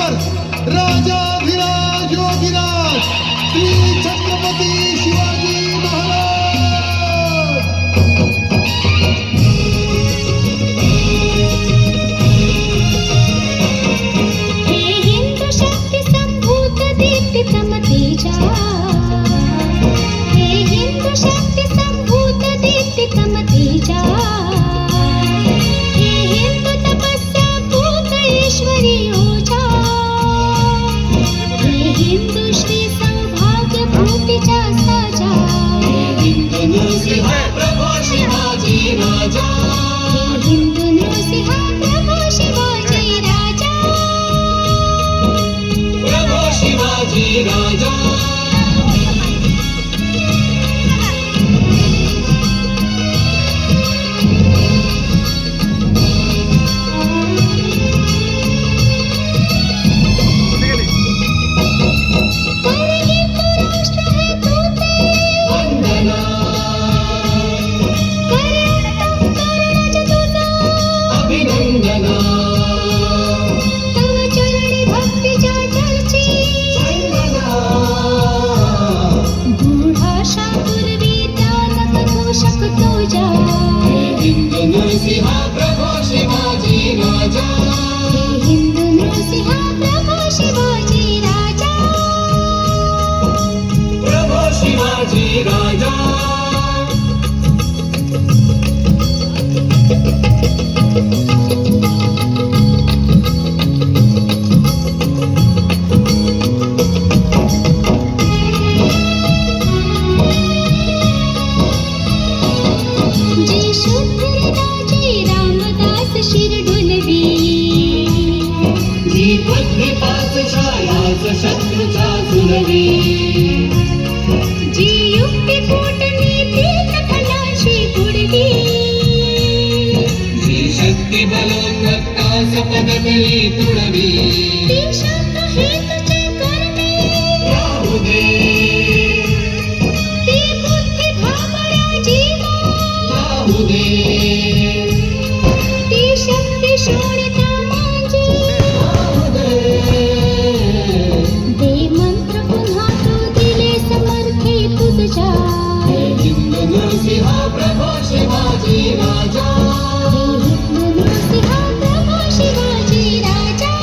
मान्यवर राजाधिराज योगीराज श्री छत्रपती शिवाजी महाराज। हे हिंदू शक्ती संभूत दीप्तितम तेजा, हे हिंदू शक्ती संभूत दीप्तितम तेजा, हे हिंदू तपस्या भूत ईश्वरी ओजा, हे हिंदू श्री सौभाग्य भूतीचा साजा, हे हिंदू नृसिंह प्रभू शिवाजी राजा, हे हिंदू नृसिंह प्रभू शिवाजी राजा, प्रभू शिवाजी राजा। नृसिंह प्रभू शिवाजी राजा, हे हिंदू नृसिंह प्रभू शिवाजी राजा, प्रभू शिवाजी राजा। शत्रुचा झुलवी, जी युक्ती कूटनीती कथनाशी बुडवी, जी शक्ती बलोन्मत्तास पदतली तुडवी, ती शांत हेतुचे कर्मे राहू दे, ती बुद्धी भाबड्या जीवा लावू दे, ती शक्ती शोणिता मांजी लावू दे, दे मंत्र पुन्हा तू दिले समर्थे तुझ्या, हे हिंदू नृसिंह प्रभू शिवाजी राजा, हे हिंदू नृसिंह प्रभू शिवाजी राजा,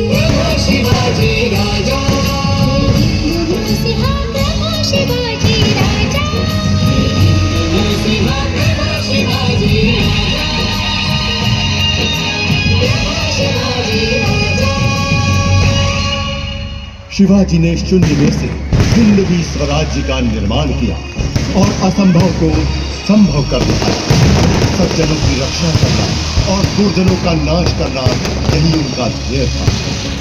प्रभू शिवाजी राजा, हे हिंदू नृसिंह प्रभू शिवाजी राजा, हे हिंदू नृसिंह प्रभू शिवाजी राजा, प्रभू शिवाजी राजा। शिवाजी ने शून्य में से हिंदवी स्वराज्य का निर्माण किया और असंभव को संभव कर दिखाया। सज्जनों की रक्षा करना और दुर्जनों का नाश करना यही उनका ध्येय था।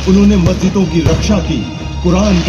उन्होंने मस्जिदों की रक्षा की, कुरान का